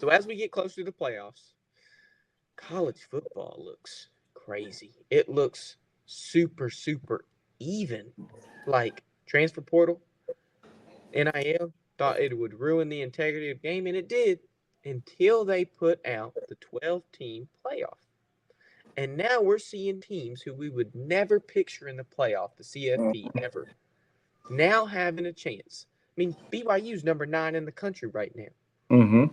So as we get closer to the playoffs, college football looks crazy. It looks super, super even. Like transfer portal, NIL, thought it would ruin the integrity of the game, and it did until they put out the 12-team playoff. And now we're seeing teams who we would never picture in the playoff, the CFP, ever, now having a chance. I mean, BYU's number 9 in the country right now. Mm-hmm.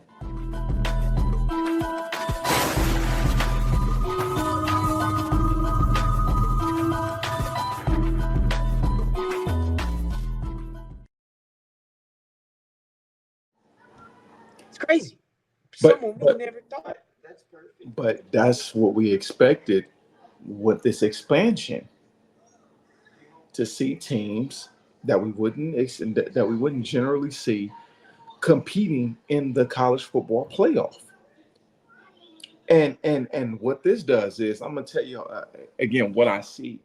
It's crazy. But Someone we but never thought. That's perfect. but that's what we expected with this expansion, to see teams that that we wouldn't generally see competing in the college football playoff. And what this does is, I'm gonna tell you again what I see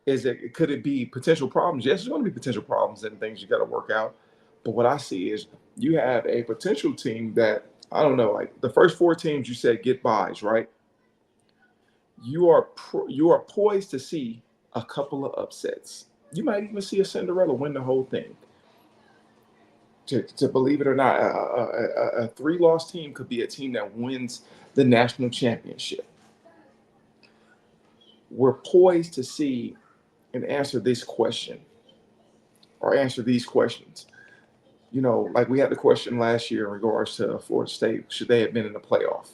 is that, could it be potential problems? Yes, there's going to be potential problems and things you got to work out. But what I see is you have a potential team that, I don't know, like the first four teams you said get buys, right? You are poised to see a couple of upsets. You might even see a Cinderella win the whole thing. To believe it or not, a three-loss team could be a team that wins the national championship. We're poised to see and answer this question, or answer these questions. Like we had the question last year in regards to Florida State, should they have been in the playoff?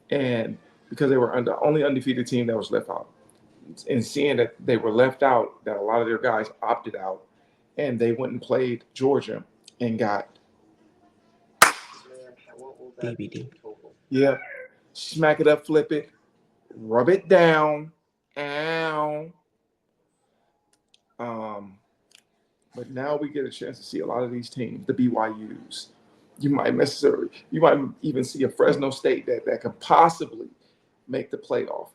And because they were the only undefeated team that was left out, and seeing that they were left out, that a lot of their guys opted out, and they went and played Georgia and got BBD. yeah, smack it up, flip it, rub it down, ow. Um, but now we get a chance to see a lot of these teams, the BYU's. You might even see a Fresno State that could possibly make the playoff,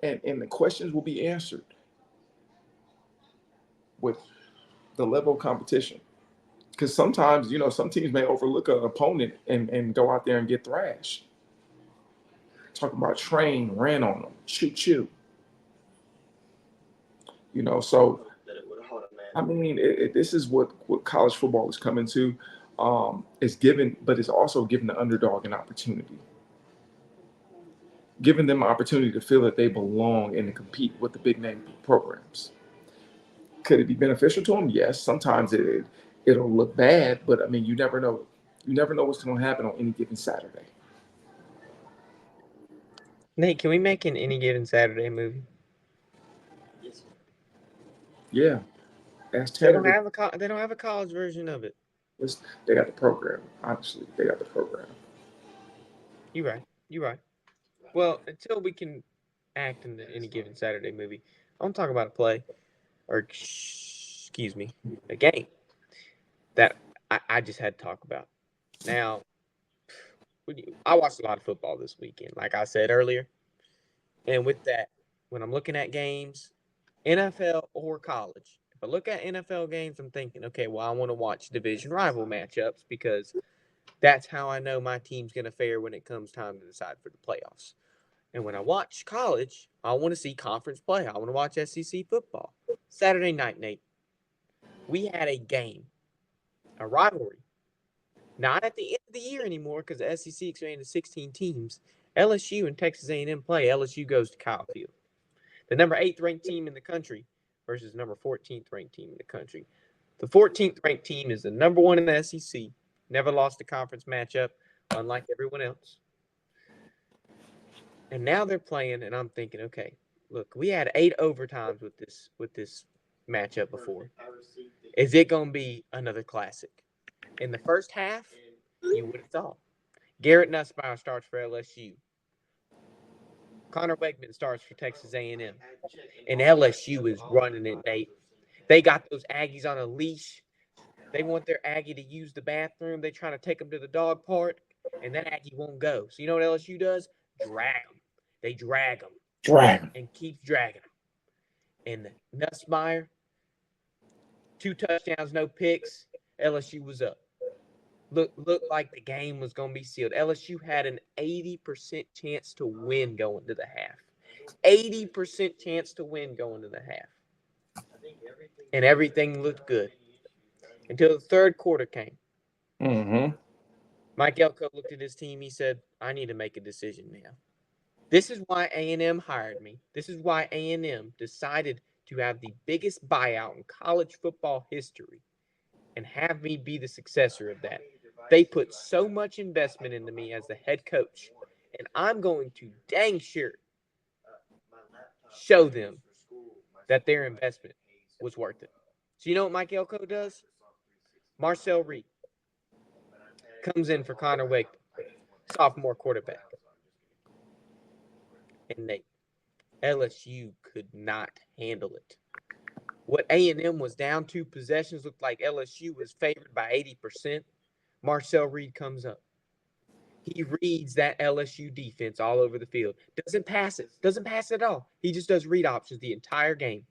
and the questions will be answered with the level of competition. Because sometimes, some teams may overlook an opponent and go out there and get thrashed. Talking about train ran on them, choo choo. So I mean, this is what college football is coming to. It's given, but it's also giving the underdog an opportunity, giving them an opportunity to feel that they belong and to compete with the big name programs. Could it be beneficial to them? Yes. Sometimes it'll look bad, but I mean, you never know. You never know what's going to happen on any given Saturday. Nate, can we make an Any Given Saturday movie? Yeah. Ask They Tanner. don't have they don't have a college version of it. They got the program. Honestly, they got the program. You're right. You're right. Well, until we can act in the Any Given Saturday movie, I want to talk about a play, or excuse me, a game that I just had to talk about. Now, I watched a lot of football this weekend, like I said earlier. And with that, when I'm looking at games, NFL or college, if I look at NFL games, I'm thinking, okay, well, I want to watch division rival matchups because that's how I know my team's going to fare when it comes time to decide for the playoffs. And when I watch college, I want to see conference play. I want to watch SEC football. Saturday night, Nate, we had a game, a rivalry. Not at the end of the year anymore because the SEC expanded to 16 teams. LSU and Texas A&M play. LSU goes to Kyle Field. The number 8th ranked team in the country versus the number 14th ranked team in the country. The 14th ranked team is the number 1 in the SEC. Never lost a conference matchup, unlike everyone else. And now they're playing, and I'm thinking, okay, look, we had 8 overtimes with this matchup before. Is it going to be another classic? In the first half, you would have thought. Garrett Nussmeier starts for LSU. Connor Wegman starts for Texas A&M. And LSU is running it, Nate. They got those Aggies on a leash. They want their Aggie to use the bathroom. They try to take them to the dog park, and that Aggie won't go. So you know what LSU does? Drag them. They drag them. Drag. And keeps dragging them. And Nussmeier, 2 touchdowns, no picks. LSU was up. Looked like the game was going to be sealed. LSU had an 80% chance to win going to the half. 80% chance to win going to the half. And everything looked good until the third quarter came. Mm-hmm. Mike Elko looked at his team. He said, I need to make a decision now. This is why A&M hired me. This is why A&M decided to have the biggest buyout in college football history and have me be the successor of that. They put so much investment into me as the head coach, and I'm going to dang sure show them that their investment was worth it. So you know what Mike Elko does? Marcel Reed comes in for Connor Wake, sophomore quarterback. And Nate, LSU could not handle it. What A&M was down 2 possessions looked like LSU was favored by 80%. Marcel Reed comes up. He reads that LSU defense all over the field. Doesn't pass it. Doesn't pass it at all. He just does read options the entire game.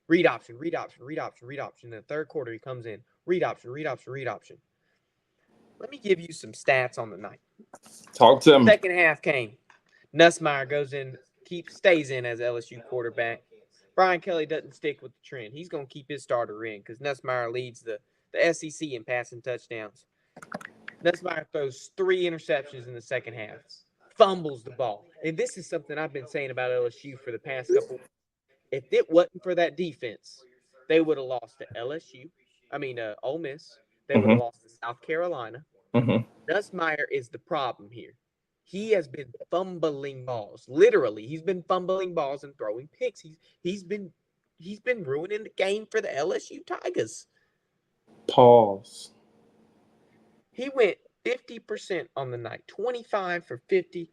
Read option, read option, read option, read option. In the third quarter, he comes in. Read option, read option, read option. Let me give you some stats on the night. Talk to me. Second half came. Nussmeier goes in, stays in as LSU quarterback. Brian Kelly doesn't stick with the trend. He's going to keep his starter in because Nussmeier leads the SEC in passing touchdowns. Nussmeier throws 3 interceptions in the second half, fumbles the ball. And this is something I've been saying about LSU for the past couple. If it wasn't for that defense, they would have lost to Ole Miss. They would have lost to South Carolina. Mm-hmm. Nussmeier is the problem here. He has been fumbling balls. Literally, he's been fumbling balls and throwing picks. He's been ruining the game for the LSU Tigers. Pause. He went 50% on the night, 25 for 50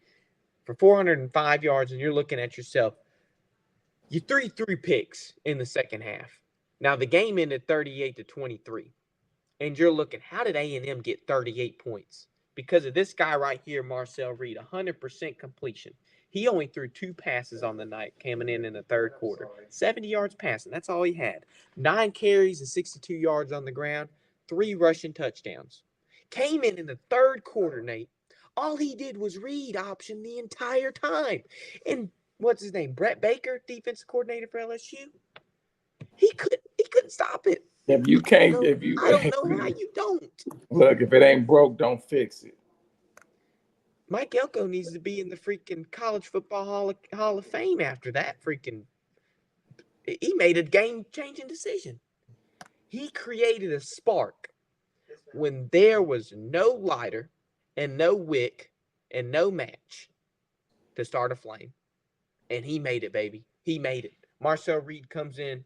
for 405 yards, and you're looking at yourself. You threw 3 picks in the second half. Now the game ended 38-23, and you're looking, how did A&M get 38 points? Because of this guy right here, Marcel Reed, 100% completion. He only threw 2 passes on the night, coming in the third quarter. 70 yards passing, that's all he had. 9 carries and 62 yards on the ground, 3 rushing touchdowns. Came in the third quarter, Nate. All he did was read option the entire time. And what's his name? Brett Baker, defensive coordinator for LSU. He couldn't stop it. If you can't, I don't know how you don't. Look, if it ain't broke, don't fix it. Mike Elko needs to be in the freaking College Football Hall of Fame after that freaking. He made a game-changing decision. He created a spark when there was no lighter and no wick and no match to start a flame. And he made it, baby. He made it. Marcel Reed comes in,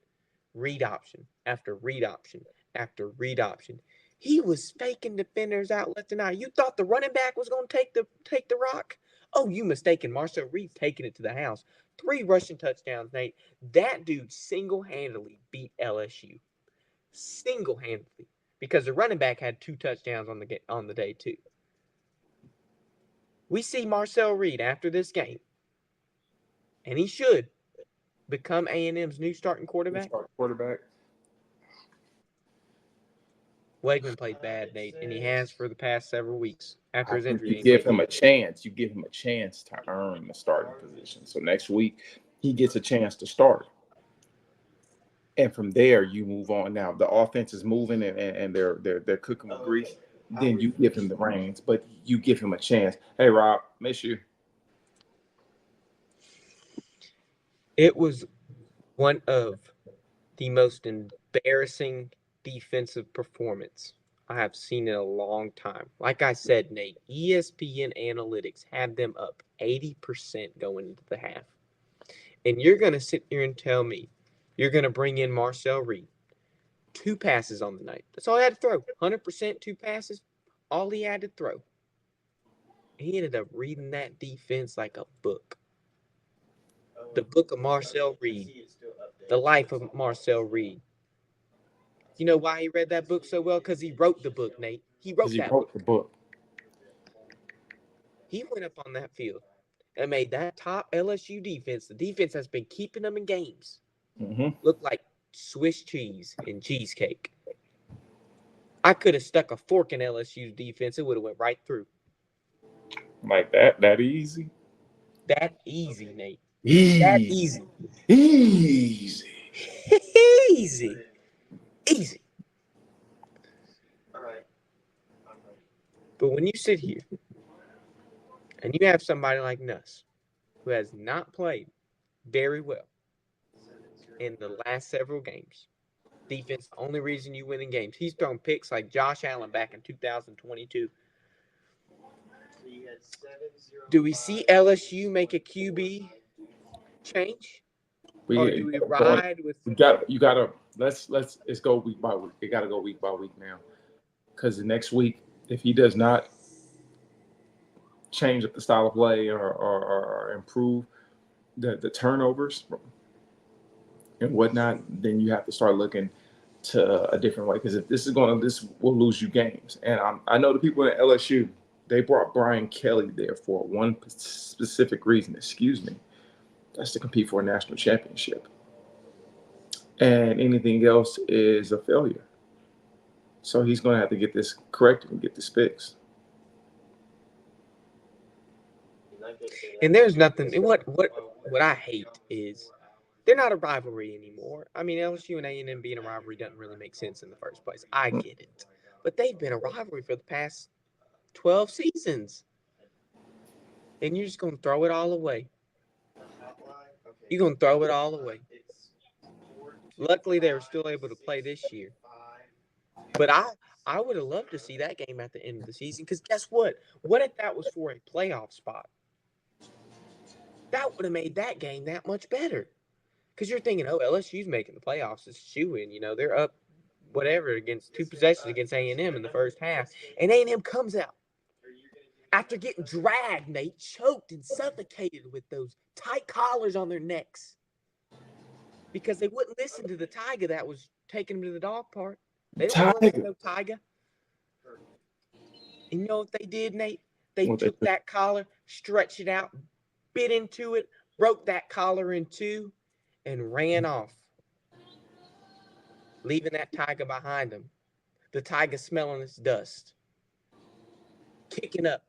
read option after read option after read option. He was faking defenders out left and right. You thought the running back was going to take the rock? Oh, you mistaken. Marcel Reed taking it to the house. 3 rushing touchdowns, Nate. That dude single-handedly beat LSU. Single-handedly. Because the running back had 2 touchdowns on the day, too. We see Marcel Reed after this game, and he should become A&M's new starting quarterback. Wegman played bad, Nate, and he has for the past several weeks after his injury. You give him a chance. You give him a chance to earn the starting position. So next week, he gets a chance to start. And from there, you move on. Now, the offense is moving and they're cooking with grease. Then you give him the reins, but you give him a chance. Hey, Rob, miss you. It was one of the most embarrassing defensive performance I have seen in a long time. Like I said, Nate, ESPN analytics had them up 80% going into the half. And you're going to sit here and tell me you're going to bring in Marcel Reed. 2 passes on the night. That's all he had to throw. 100%, 2 passes. All he had to throw. He ended up reading that defense like a book. The book of Marcel Reed. The life of Marcel Reed. You know why he read that book so well? Because he wrote the book, Nate. He wrote the book. He went up on that field and made that top LSU defense, the defense that's been keeping them in games, look like Swiss cheese and cheesecake. I could have stuck a fork in LSU's defense. It would have went right through. Like that easy? That easy, Nate. That Easy. easy. Easy. Easy. Easy. But when you sit here and you have somebody like Nuss who has not played very well in the last several games, defense, the only reason you win in games. He's thrown picks like Josh Allen back in 2022. Do we see LSU make a QB change? Or do we ride with you gotta let's go week by week. It gotta go week by week now. Because the next week, if he does not change up the style of play or improve the turnovers and whatnot, then you have to start looking to a different way. Because if this will lose you games. And I know the people at LSU, they brought Brian Kelly there for one specific reason. Excuse me, that's to compete for a national championship. And anything else is a failure. So he's going to have to get this corrected and get this fixed. and there's nothing what I hate is they're not a rivalry anymore. I mean, LSU and A&M being a rivalry doesn't really make sense in the first place. I get it. But they've been a rivalry for the past 12 seasons. And you're just going to throw it all away. You're going to throw it all away. Luckily, they were still able to play this year. But I would have loved to see that game at the end of the season because guess what? What if that was for a playoff spot? That would have made that game that much better. Because you're thinking, oh, LSU's making the playoffs. It's shoo-in. You know, they're up whatever against 2 possessions against A&M in the first half. And A&M comes out after getting dragged, Nate, choked and suffocated with those tight collars on their necks because they wouldn't listen to the tiger that was taking them to the dog park. They didn't want to listen to no tiger. And you know what they did, Nate? They took that collar, stretched it out, bit into it, broke that collar in two, and ran off, leaving that tiger behind them. The tiger smelling its dust, kicking up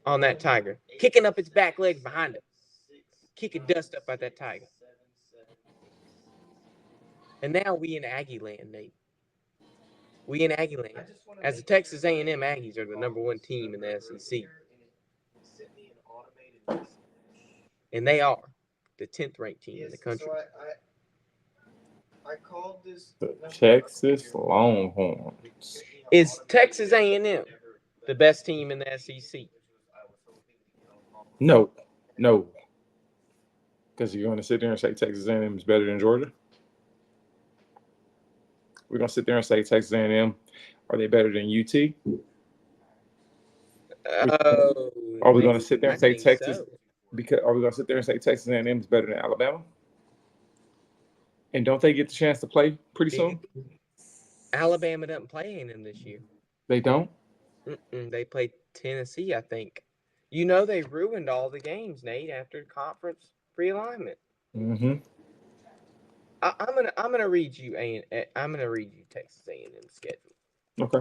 on that tiger, kicking up its back legs behind it, kicking dust up at that tiger. And now we in Aggie land, Nate. We in Aggie land. As the Texas A&M Aggies are the #1 team in the SEC. And they are the 10th ranked team in the country. The Texas Longhorns. Is Texas A&M the best team in the SEC? No. Because you're going to sit there and say Texas A&M is better than Georgia? We're going to sit there and say Texas A&M, are they better than UT? Are we going to sit there and say Texas? So. Because are we going to sit there and say Texas A&M is better than Alabama? And don't they get the chance to play pretty soon? Alabama doesn't play A&M this year. They don't? They play Tennessee, I think. You know they ruined all the games, Nate, after conference realignment. Mm-hmm. I'm gonna read you Texas A&M schedule. Okay.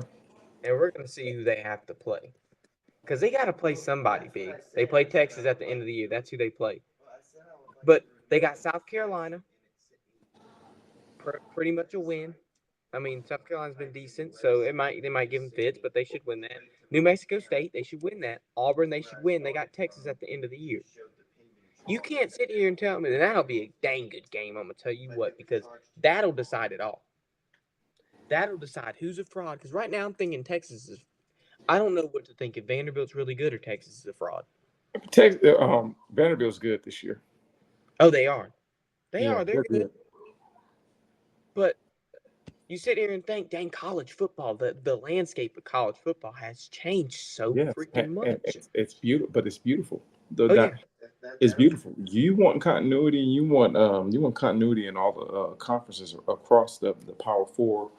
And we're gonna see who they have to play. Because they got to play somebody big. They play Texas at the end of the year. That's who they play. But they got South Carolina. Pretty much a win. I mean, South Carolina's been decent, so they might give them fits, but they should win that. New Mexico State, they should win that. Auburn, they should win. They got Texas at the end of the year. You can't sit here and tell me that that'll be a dang good game. I'm gonna tell you what, because that'll decide it all. That'll decide who's a fraud. Because right now I'm thinking Texas is. I don't know what to think if Vanderbilt's really good or Texas is a fraud. Vanderbilt's good this year. Oh, they are. They are. They're good. But you sit here and think, dang, college football, the landscape of college football has changed so freaking much. It's beautiful, but it's beautiful. It's beautiful. You want continuity, and you want continuity in all the conferences across the Power Four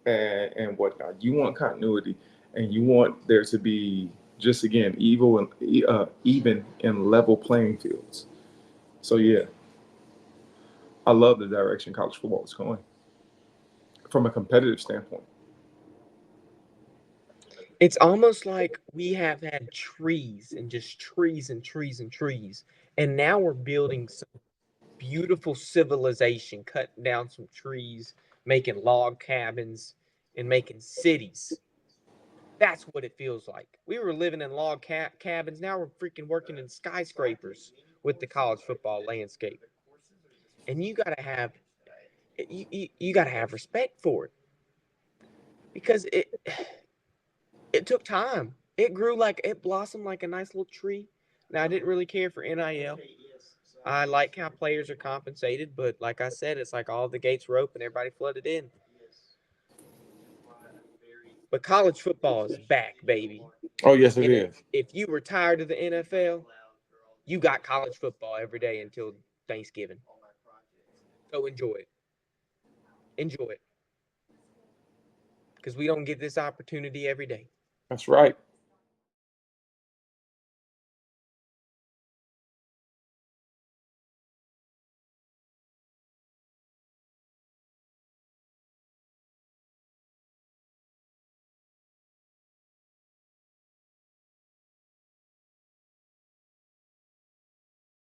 and whatnot. You want continuity, and you want there to be just again even and level playing fields. So yeah, I love the direction college football is going from a competitive standpoint. It's almost like we have had trees and just trees and trees and trees. And now we're building some beautiful civilization, cutting down some trees, making log cabins, and making cities. That's what it feels like. We were living in log cabins. Now we're freaking working in skyscrapers with the college football landscape. And you gotta have respect for it because it took time. It grew like it blossomed like a nice little tree. Now I didn't really care for NIL. I like how players are compensated, but like I said, it's like all the gates were open, everybody flooded in. But college football is back, baby. Oh yes, it And is. if you were tired of the NFL, you got college football every day until Thanksgiving. So enjoy it. Enjoy it. Because we don't get this opportunity every day. That's right.